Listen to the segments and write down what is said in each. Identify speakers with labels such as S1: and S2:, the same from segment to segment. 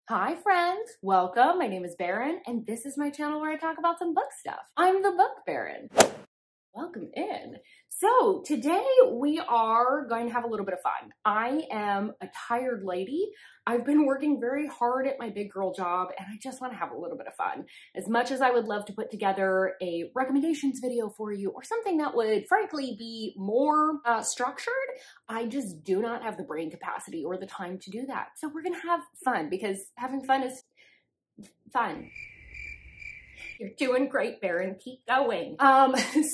S1: Hi friends, welcome. My name is Baron and this is my channel where I talk about some book stuff. I'm the Book Baron. Welcome in. So today we are going to have a little bit of fun. I am a tired lady. I've been working very hard at my big girl job and I just want to have a little bit of fun. As much as I would love to put together a recommendations video for you or something that would frankly be more structured, I just do not have the brain capacity or the time to do that. So we're going to have fun because having fun is fun. You're doing great, Baron. Keep going.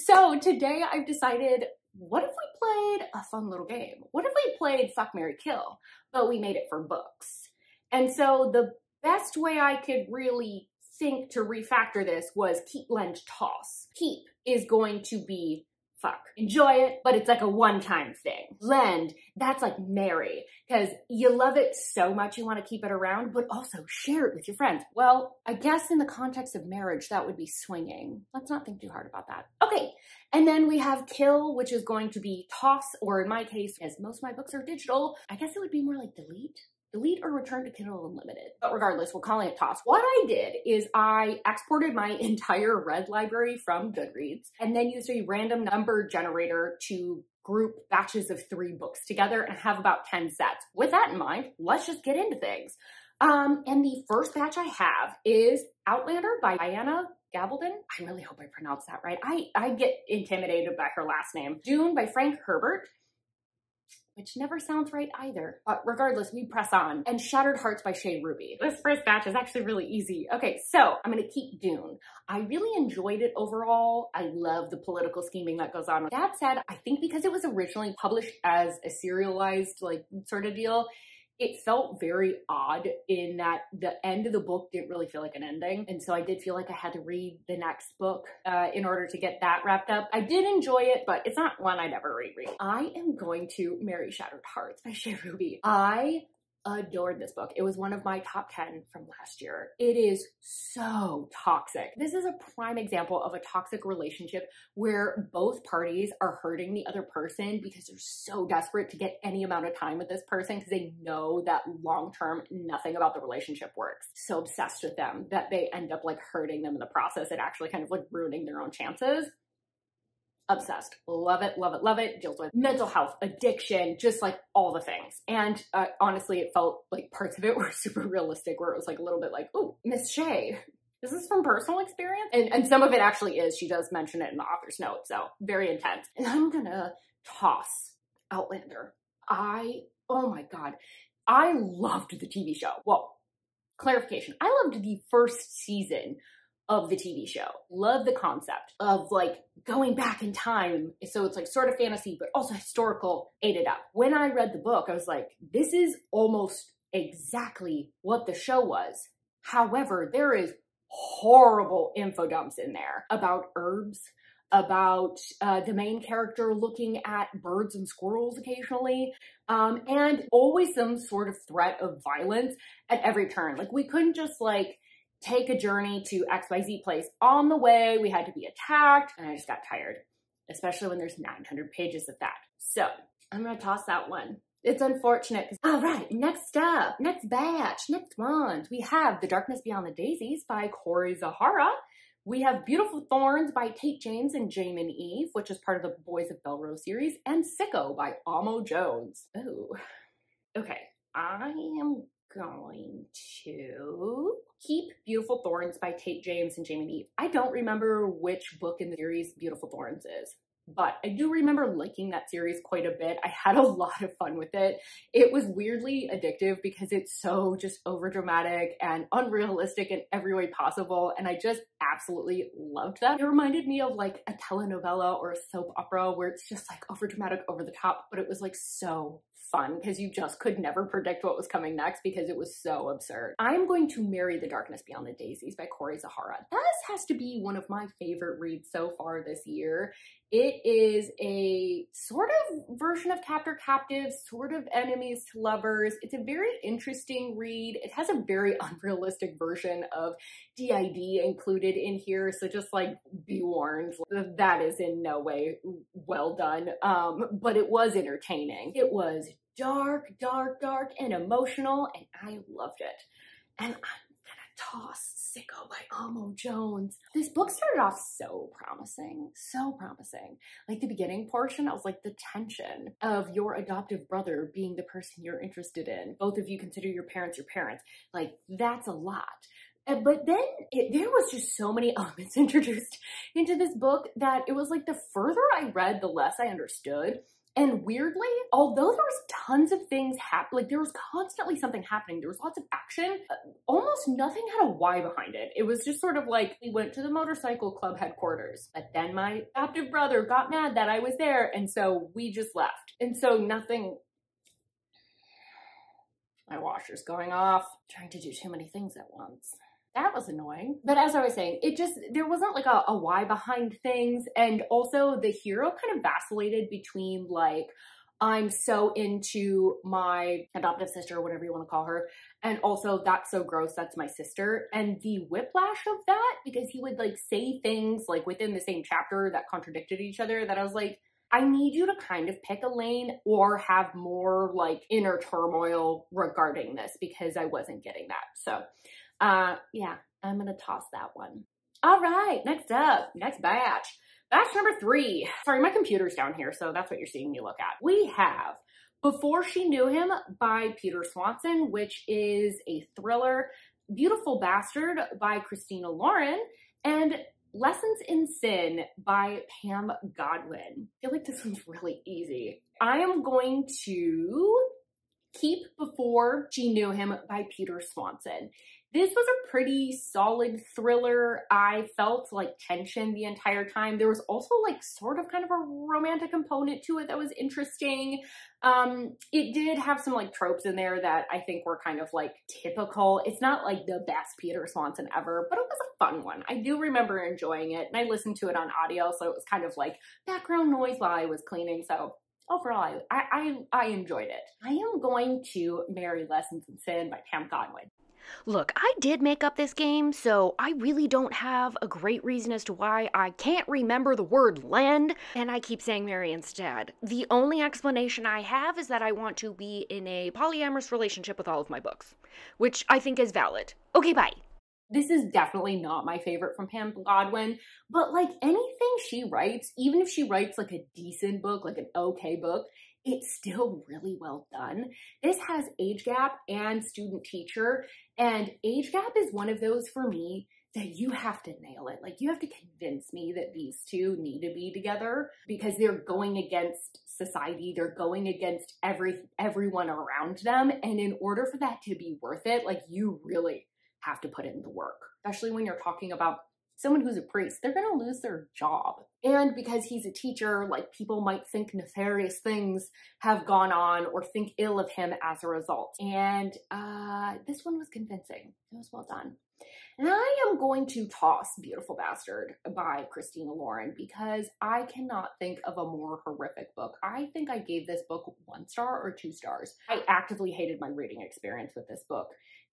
S1: So today I've decided, what if we played a fun little game? What if we played Fuck, Marry, Kill, but we made it for books? And so the best way I could really think to refactor this was keep, lend, toss. Keep is going to be fuck. Enjoy it, but it's like a one-time thing. Lend, that's like marry, because you love it so much you want to keep it around, but also share it with your friends. Well, I guess in the context of marriage, that would be swinging. Let's not think too hard about that. Okay, and then we have kill, which is going to be toss, or in my case, as most of my books are digital, I guess it would be more like delete. Delete or return to Kindle Unlimited. But regardless, we're calling it toss. What I did is I exported my entire read library from Goodreads and then used a random number generator to group batches of 3 books together and have about 10 sets. With that in mind, let's just get into things. And the first batch I have is Outlander by Diana Gabaldon. I really hope I pronounced that right. I get intimidated by her last name. Dune by Frank Herbert, which never sounds right either. But regardless, we press on. And Shattered Hearts by Shea Ruby. This first batch is actually really easy. Okay, so I'm gonna keep Dune. I really enjoyed it overall. I love the political scheming that goes on. That said, I think because it was originally published as a serialized like sort of deal, it felt very odd in that the end of the book didn't really feel like an ending. And so I did feel like I had to read the next book in order to get that wrapped up. I did enjoy it, but it's not one I'd ever reread. I am going to marry Shattered Hearts by Shea Ruby. I adored this book. It was one of my top 10 from last year. It is so toxic. This is a prime example of a toxic relationship where both parties are hurting the other person because they're so desperate to get any amount of time with this person because they know that long-term nothing about the relationship works. So obsessed with them that they end up like hurting them in the process and actually kind of like ruining their own chances. Obsessed. Love it, love it, love it. Deals with mental health, addiction, just like all the things. And honestly, it felt like parts of it were super realistic where it was like a little bit like, oh, Miss Shea, is this from personal experience? And some of it actually is. She does mention it in the author's note, so very intense. And I'm gonna toss Outlander. Oh my God, I loved the TV show. Well, clarification, I loved the first season of the TV show. Love the concept of like going back in time. So it's like sort of fantasy, but also historical, ate it up. When I read the book, I was like, this is almost exactly what the show was. However, there is horrible info dumps in there about herbs, about the main character looking at birds and squirrels occasionally, and always some sort of threat of violence at every turn. Like we couldn't just like take a journey to XYZ place. On the way, we had to be attacked, and I just got tired, especially when there's 900 pages of that. So I'm gonna toss that one. It's unfortunate. All right, next up, next batch, next one. We have The Darkness Beyond the Daisies by Cory Zahara. We have Beautiful Thorns by Tate James and Jamin Eve, which is part of the Boys of Belrose series, and Sicko by Amo Jones. Oh, okay. I am going to keep Beautiful Thorns by Tate James and Jamin Eve. I don't remember which book in the series Beautiful Thorns is, but I do remember liking that series quite a bit. I had a lot of fun with it. It was weirdly addictive because it's so just overdramatic and unrealistic in every way possible, and I just absolutely loved that. It reminded me of like a telenovela or a soap opera where it's just like overdramatic, over the top, but it was like so fun because you just could never predict what was coming next because it was so absurd. I'm going to marry The Darkness Beyond the Daisies by Cory Zahara. This has to be one of my favorite reads so far this year. It is a sort of version of Captor Captive, sort of enemies to lovers. It's a very interesting read. It has a very unrealistic version of DID included in here, so just like be warned, that is in no way well done, but it was entertaining. It was dark, dark, dark, and emotional, and I loved it. and I'm gonna toss Sicko by Amo Jones. This book started off so promising, so promising. Like the beginning portion, I was like, the tension of your adoptive brother being the person you're interested in. Both of you consider your parents your parents. Like, that's a lot. But then there was just so many elements introduced into this book that it was like the further I read, the less I understood. And weirdly, although there was tons of things happening, like there was constantly something happening, there was lots of action, almost nothing had a why behind it. It was just sort of like, we went to the motorcycle club headquarters, but then my adoptive brother got mad that I was there, and so we just left. And so nothing, my washer's going off, trying to do too many things at once. That was annoying. But as I was saying, there wasn't like a why behind things. And also the hero kind of vacillated between like, I'm so into my adoptive sister, whatever you want to call her. And also, that's so gross, that's my sister. And the whiplash of that, because he would like say things like within the same chapter that contradicted each other, that I was like, I need you to kind of pick a lane or have more like inner turmoil regarding this, because I wasn't getting that. So yeah, I'm gonna toss that one. All right, next up, next batch. Batch number 3. Sorry, my computer's down here, so that's what you're seeing me look at. We have Before She Knew Him by Peter Swanson, which is a thriller. Beautiful Bastard by Christina Lauren, and Lessons in Sin by Pam Godwin. I feel like this one's really easy. I am going to keep Before She Knew Him by Peter Swanson. This was a pretty solid thriller. I felt like tension the entire time. There was also like sort of kind of a romantic component to it that was interesting. It did have some like tropes in there that I think were kind of like typical. It's not like the best Peter Swanson ever, but it was a fun one. I do remember enjoying it, and I listened to it on audio, so it was kind of like background noise while I was cleaning. So overall, I enjoyed it. I am going to marry Lessons in Sin by Pam Godwin.
S2: Look, I did make up this game, so I really don't have a great reason as to why I can't remember the word lend, and I keep saying marry instead. The only explanation I have is that I want to be in a polyamorous relationship with all of my books, which I think is valid. Okay, bye.
S1: This is definitely not my favorite from Pam Godwin, but like anything she writes, even if she writes like a decent book, like an okay book, it's still really well done. This has age gap and student teacher, and age gap is one of those for me that you have to nail it. Like, you have to convince me that these two need to be together, because they're going against society. They're going against everyone around them. And in order for that to be worth it, like, you really have to put in the work, especially when you're talking about someone who's a priest. They're going to lose their job. And because he's a teacher, like, people might think nefarious things have gone on or think ill of him as a result. And this one was convincing. It was well done. And I am going to toss Beautiful Bastard by Christina Lauren, because I cannot think of a more horrific book. I think I gave this book 1 star or 2 stars. I actively hated my reading experience with this book.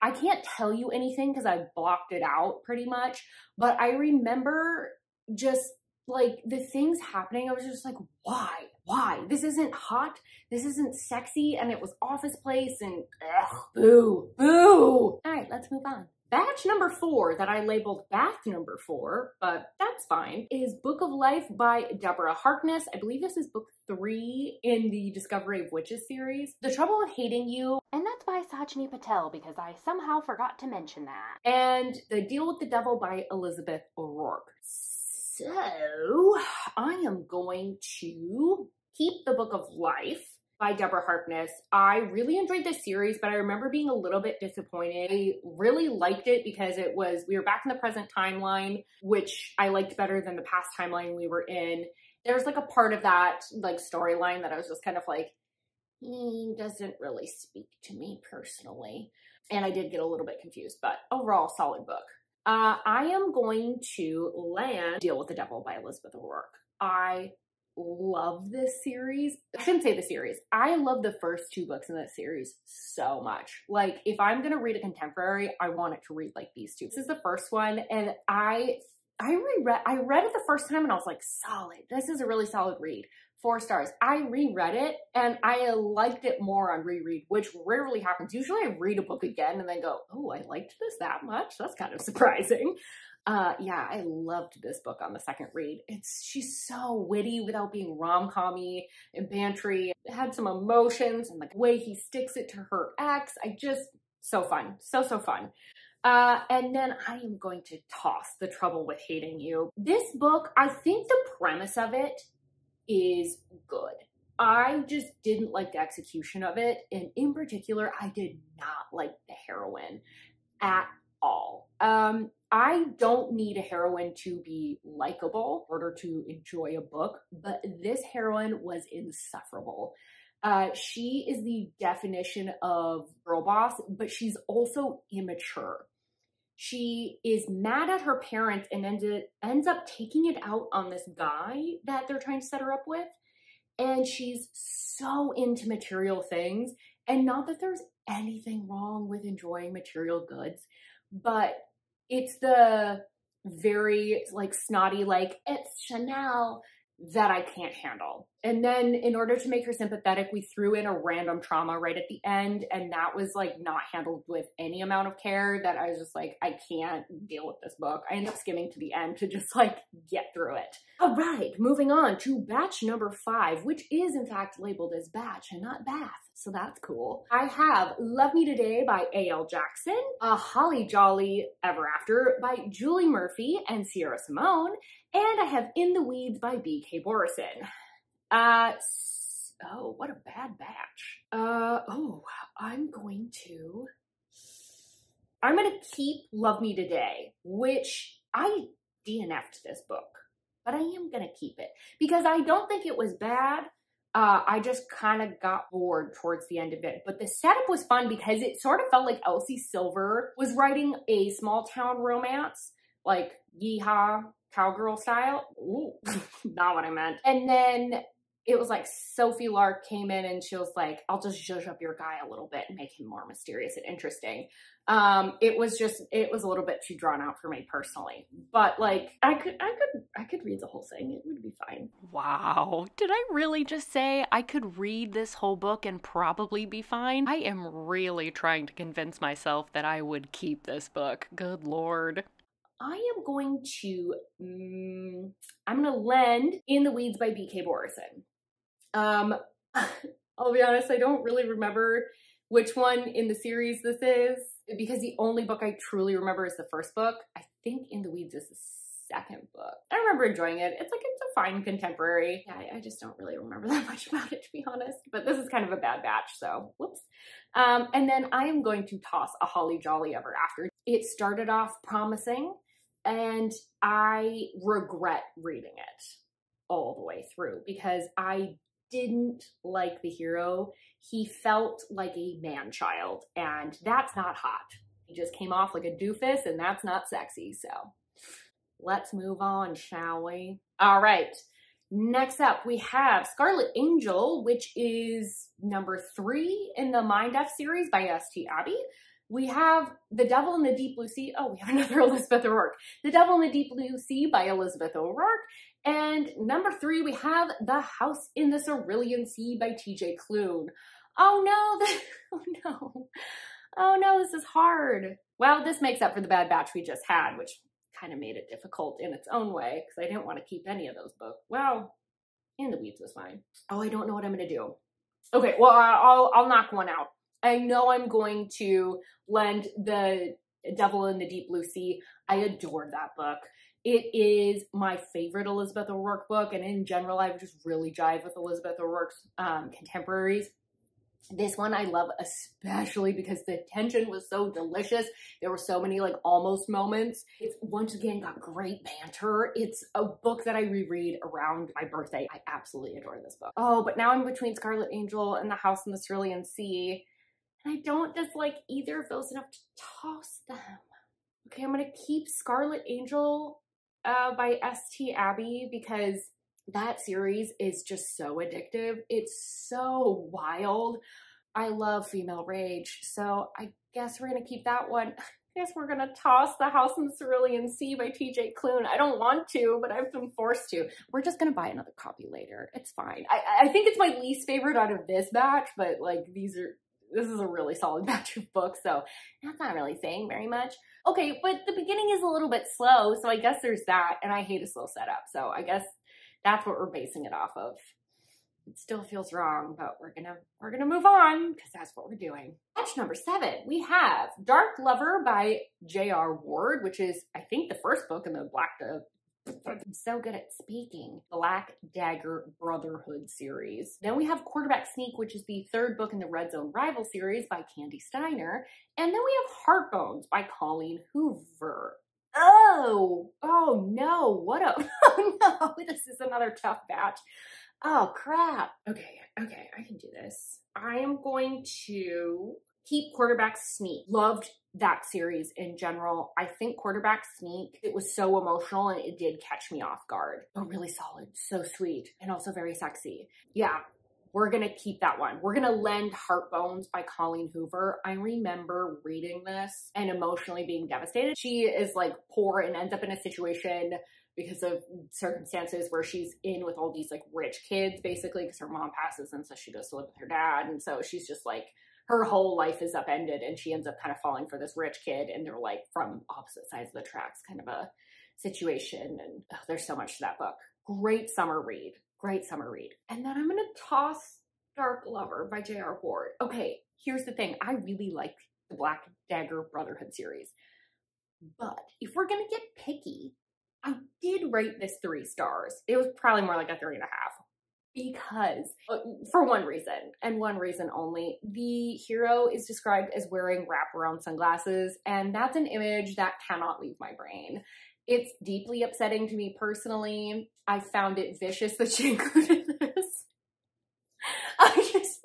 S1: I can't tell you anything because I blocked it out pretty much, but I remember just like the things happening. I was just like, why? Why? This isn't hot. This isn't sexy. And it was Office Place, and ugh, boo, boo. All right, let's move on. Batch number 4 that I labeled bath number 4, but that's fine, is Book of Life by Deborah Harkness. I believe this is book 3 in the Discovery of Witches series. The Trouble with Hating You.
S2: And that's by Sajni Patel, because I somehow forgot to mention that.
S1: And The Deal with the Devil by Elizabeth O'Rourke. So I am going to keep the Book of Life by Deborah Harkness. I really enjoyed this series, but I remember being a little bit disappointed. I really liked it because we were back in the present timeline, which I liked better than the past timeline we were in. There's like a part of that like storyline that I was just kind of like, doesn't really speak to me personally. And I did get a little bit confused, but overall, solid book. I am going to land Deal with the Devil by Elizabeth O'Rourke. I love this series. I shouldn't say the series. I love the first 2 books in this series so much. Like, if I'm gonna read a contemporary, I want it to read like these 2. This is the first one, and I I read it the first time and I was like, solid. This is a really solid read. 4 stars. I reread it and I liked it more on reread, which rarely happens. Usually I read a book again and then go, oh, I liked this that much? That's kind of surprising. Yeah, I loved this book on the second read. She's so witty without being rom-com-y and bantery. It had some emotions and the way he sticks it to her ex. So fun. So fun. And then I am going to toss The Trouble with Hating You. This book, I think the premise of it is good. I just didn't like the execution of it. And in particular, I did not like the heroine at all. I don't need a heroine to be likable in order to enjoy a book, but this heroine was insufferable. She is the definition of girl boss, but she's also immature. She is mad at her parents and ends up taking it out on this guy that they're trying to set her up with. And she's so into material things. And not that there's anything wrong with enjoying material goods, but it's the very like snotty, like, it's Chanel, that I can't handle. And then in order to make her sympathetic, we threw in a random trauma right at the end. And that was like not handled with any amount of care, that I was just like, I can't deal with this book. I ended up skimming to the end to just like get through it. All right, moving on to batch number 5, which is in fact labeled as batch and not bath. So that's cool. I have Love Me Today by A.L. Jackson, A Holly Jolly Ever After by Julie Murphy and Sierra Simone, and I have In the Weeds by B.K. Borison. Oh, what a bad batch. I'm gonna keep Love Me Today, which I DNF'd this book, but I am gonna keep it because I don't think it was bad. I just kind of got bored towards the end of it, but the setup was fun because it sort of felt like Elsie Silver was writing a small town romance, like Yeehaw cowgirl style. Ooh, not what I meant. And then it was like Sophie Lark came in and she was like, I'll just zhuzh up your guy a little bit and make him more mysterious and interesting. It was a little bit too drawn out for me personally, but like I could read the whole thing. It would be fine.
S2: Wow. Did I really just say I could read this whole book and probably be fine? I am really trying to convince myself that I would keep this book. Good Lord.
S1: I am going to, I'm going to lend In the Weeds by B.K. Borison. I'll be honest, I don't really remember which one in the series this is, because the only book I truly remember is the first book. I think In the Weeds is the second book. I remember enjoying it. It's a fine contemporary. Yeah, I just don't really remember that much about it, to be honest. But this is kind of a bad batch, so whoops. And then I am going to toss A Holly Jolly Ever After. It started off promising, and I regret reading it all the way through because I didn't like the hero. He felt like a man-child, and that's not hot. He just came off like a doofus, and that's not sexy, so let's move on, shall we? All right, next up we have Scarlet Angel, which is number 3 in the Mind F series by S.T. Abbey. We have The Devil in the Deep Blue Sea. Oh, we have another Elizabeth O'Rourke. The Devil in the Deep Blue Sea by Elizabeth O'Rourke. And number 3, we have The House in the Cerulean Sea by T.J. Klune. Oh no, oh no, this is hard. Well, this makes up for the bad batch we just had, which kind of made it difficult in its own way, because I didn't want to keep any of those books. Well, In the Weeds was fine. Oh, I don't know what I'm going to do. Okay, well, I'll knock one out. I know I'm going to lend The Devil in the Deep Blue Sea. I adored that book. It is my favorite Elizabeth O'Rourke book, and in general, I just really jive with Elizabeth O'Rourke's contemporaries. This one I love especially because the tension was so delicious. There were so many like almost moments. It's once again got great banter. It's a book that I reread around my birthday. I absolutely adore this book. Oh, but now I'm between Scarlet Angel and The House in the Cerulean Sea. And I don't dislike either of those enough to toss them. Okay, I'm going to keep Scarlet Angel by S.T. Abbey because that series is just so addictive. It's so wild. I love female rage, so I guess we're going to keep that one. guess we're gonna toss The House in the Cerulean Sea by TJ Klune. I don't want to, but I've been forced to. We're just gonna buy another copy later. It's fine. I think it's my least favorite out of this batch, but like this is a really solid batch of books, so that's not really saying very much. Okay, but the beginning is a little bit slow, so I guess there's that, and I hate a slow setup, so I guess that's what we're basing it off of. It still feels wrong, but we're gonna move on because that's what we're doing. Batch number 7, we have Dark Lover by J.R. Ward, which is, I think, the first book in the I'm so good at speaking. Black Dagger Brotherhood series. Then we have Quarterback Sneak, which is the 3rd book in the Red Zone Rival series by Candy Steiner. And then we have Heartbones by Colleen Hoover. Oh no, what a, oh no, this is another tough batch. Oh crap. Okay, I can do this. I am going to keep Quarterback Sneak. Loved that series in general. I think Quarterback Sneak, it was so emotional and it did catch me off guard. Oh, really solid, so sweet, and also very sexy. Yeah, we're gonna keep that one. We're gonna lend Heartbones by Colleen Hoover. I remember reading this and emotionally being devastated. She is like poor and ends up in a situation because of circumstances where she's in with all these like rich kids basically because her mom passes and so she goes to live with her dad, and so she's just like, her whole life is upended and she ends up kind of falling for this rich kid and they're like from opposite sides of the tracks kind of a situation, and there's so much to that book. Great summer read. Great summer read. And then I'm gonna toss Dark Lover by J.R. Ward. Okay, here's the thing. I really like the Black Dagger Brotherhood series, but if we're gonna get picky, I did rate this 3 stars. It was probably more like a 3.5. Because, for one reason, and one reason only, the hero is described as wearing wraparound sunglasses, and that's an image that cannot leave my brain. It's deeply upsetting to me personally. I found it vicious that she included this.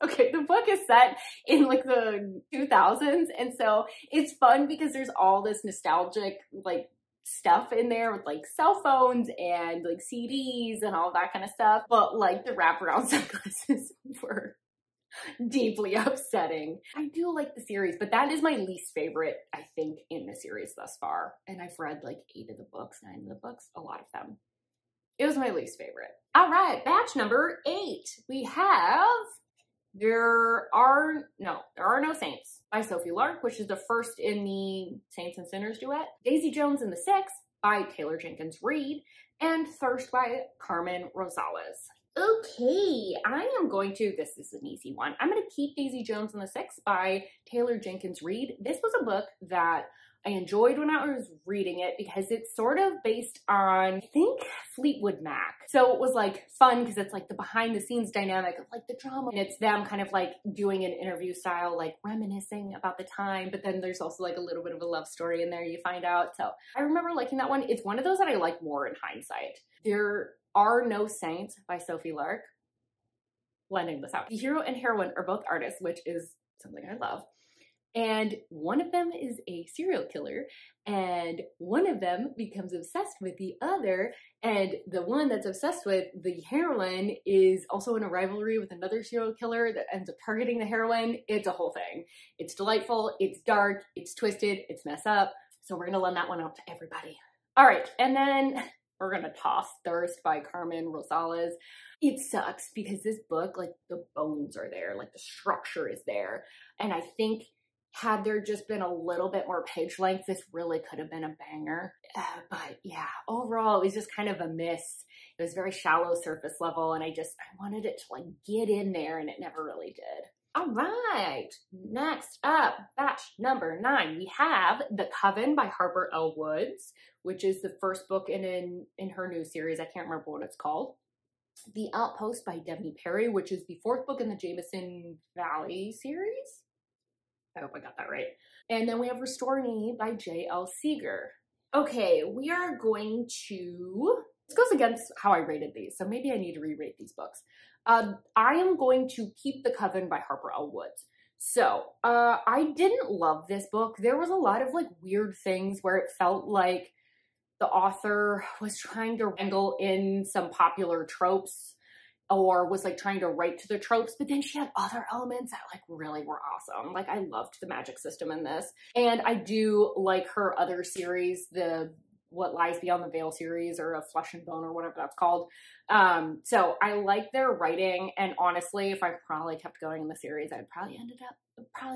S1: Okay, the book is set in like the 2000s, and so it's fun because there's all this nostalgic, like, stuff in there with like cell phones and like CDs and all that kind of stuff, but like the wraparound sunglasses were deeply upsetting. I do like the series, but that is my least favorite, I think, in the series thus far. And I've read like 8 of the books, 9 of the books, a lot of them. It was my least favorite. All right, batch number 8. We have There Are No Saints by Sophie Lark, which is the first in the Saints and Sinners duet. Daisy Jones and the Six by Taylor Jenkins Reid, and Thirst by Carmen Rosales. Okay, I am going to, this is an easy one. I'm going to keep Daisy Jones and the Six by Taylor Jenkins Reid. This was a book that I enjoyed when I was reading it because it's sort of based on, I think, Fleetwood Mac. So it was like fun because it's like the behind the scenes dynamic of like the drama. And it's them kind of like doing an interview style, like reminiscing about the time. But then there's also like a little bit of a love story in there, you find out. So I remember liking that one. It's one of those that I like more in hindsight. There Are No Saints by Sophie Lark. Blending this out. The hero and heroine are both artists, which is something I love. And one of them is a serial killer, and one of them becomes obsessed with the other, and the one that's obsessed with the heroine is also in a rivalry with another serial killer that ends up targeting the heroine. It's a whole thing. It's delightful, it's dark, it's twisted, it's messed up, so we're gonna lend that one out to everybody. All right, and then we're gonna toss Thirst by Carmen Rosales. It sucks because this book, like, the bones are there, like the structure is there, and I think had there just been a little bit more page length, this really could have been a banger. But yeah, overall, it was just kind of a miss. It was very shallow surface level, and I wanted it to like get in there, and it never really did. All right, next up, batch number 9, we have The Coven by Harper L. Woods, which is the first book in her new series. I can't remember what it's called. The Outpost by Devney Perry, which is the 4th book in the Jameson Valley series. I hope I got that right. And then we have Restore Me by J.L. Seeger. Okay, we are going to, this goes against how I rated these, so maybe I need to re-rate these books. I am going to keep The Coven by Harper L. Woods. So, I didn't love this book. There was a lot of like weird things where it felt like the author was trying to wrangle in some popular tropes or was like trying to write to the tropes, but then she had other elements that like really were awesome. Like I loved the magic system in this. And I do like her other series, the What Lies Beyond the Veil series, or A Flesh and Bone, or whatever that's called. So I like their writing, and honestly, if I probably kept going in the series, I'd probably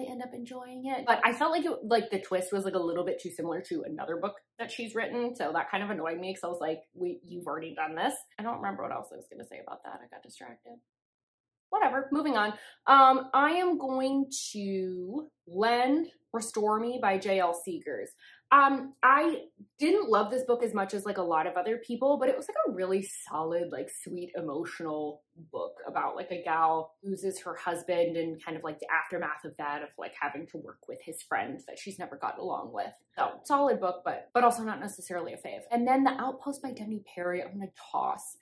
S1: end up enjoying it. But I felt like the twist was like a little bit too similar to another book that she's written, so that kind of annoyed me because I was like, you've already done this. I don't remember what else I was going to say about that. I got distracted. Whatever, moving on. I am going to lend Restore Me by J.L. Seegers. I didn't love this book as much as like a lot of other people, but it was like a really solid, like sweet, emotional book about like a gal loses her husband and kind of like the aftermath of that, of like having to work with his friends that she's never gotten along with. So solid book, but also not necessarily a fave. And then The Outpost by Denny Perry, I'm gonna toss.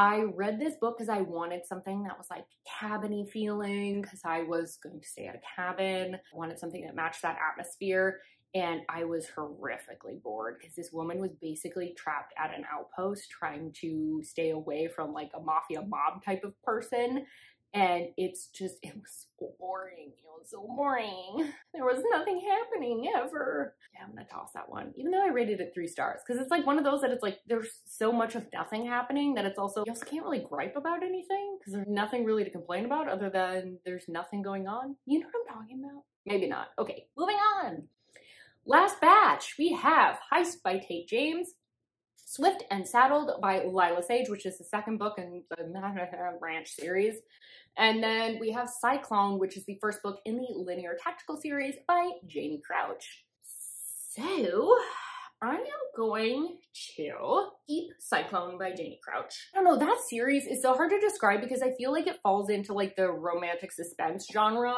S1: I read this book because I wanted something that was like cabin-y feeling, because I was going to stay at a cabin. I wanted something that matched that atmosphere, and I was horrifically bored because this woman was basically trapped at an outpost trying to stay away from like a mafia mob type of person. And it was so boring. It was so boring. There was nothing happening ever. Yeah, I'm gonna toss that one, even though I rated it 3 stars, because it's like one of those that it's like there's so much of nothing happening that it's also, you also can't really gripe about anything because there's nothing really to complain about other than there's nothing going on. You know what I'm talking about? Maybe not. Okay, moving on. Last batch, we have Heist by Tate James, Swift and Saddled by Lila Sage, which is the second book in the Branch series. And then we have Cyclone, which is the first book in the linear tactical series by Jamie Crouch. So I am going to keep Cyclone by Jamie Crouch. I don't know, that series is so hard to describe because I feel like it falls into like the romantic suspense genre,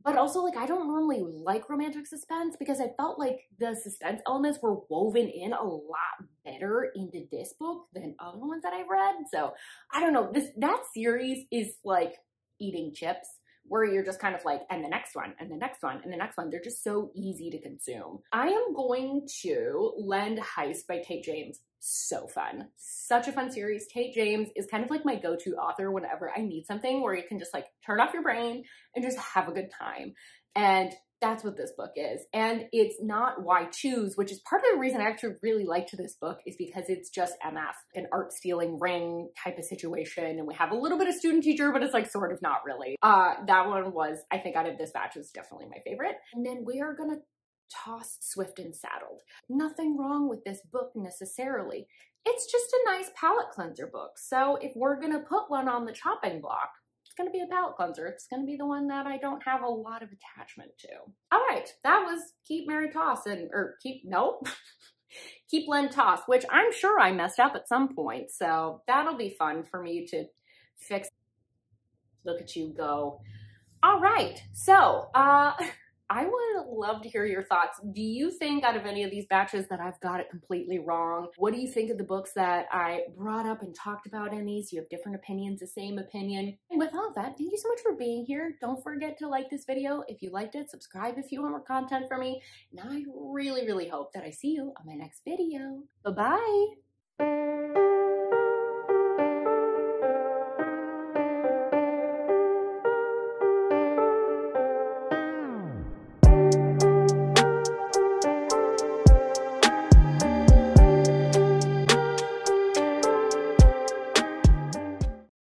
S1: but also like I don't normally like romantic suspense because I felt like the suspense elements were woven in a lot better into this book than other ones that I've read. So I don't know, that series is like eating chips, where you're just kind of like, and the next one, and the next one, and the next one. They're just so easy to consume. I am going to lend Heist by Tate James. So fun. Such a fun series. Tate James is kind of like my go-to author whenever I need something where you can just like turn off your brain and just have a good time. And that's what this book is. And it's not Why Choose, which is part of the reason I actually really liked this book, is because it's just MF, an art stealing ring type of situation. And we have a little bit of student teacher, but it's like sort of not really. That one was, I think out of this batch, was definitely my favorite. And then we are gonna toss Swift and Saddled. Nothing wrong with this book necessarily. It's just a nice palate cleanser book. So if we're gonna put one on the chopping block, it's going to be a palate cleanser. It's going to be the one that I don't have a lot of attachment to. All right, that was Keep, Marry, Toss, Keep, Lend, Toss, which I'm sure I messed up at some point. So that'll be fun for me to fix. Look at you go. All right, so I would love to hear your thoughts. Do you think out of any of these batches that I've got it completely wrong? What do you think of the books that I brought up and talked about in these? Do you have different opinions, the same opinion? And with all of that, thank you so much for being here. Don't forget to like this video if you liked it. Subscribe if you want more content from me. And I really, really hope that I see you on my next video. Bye-bye.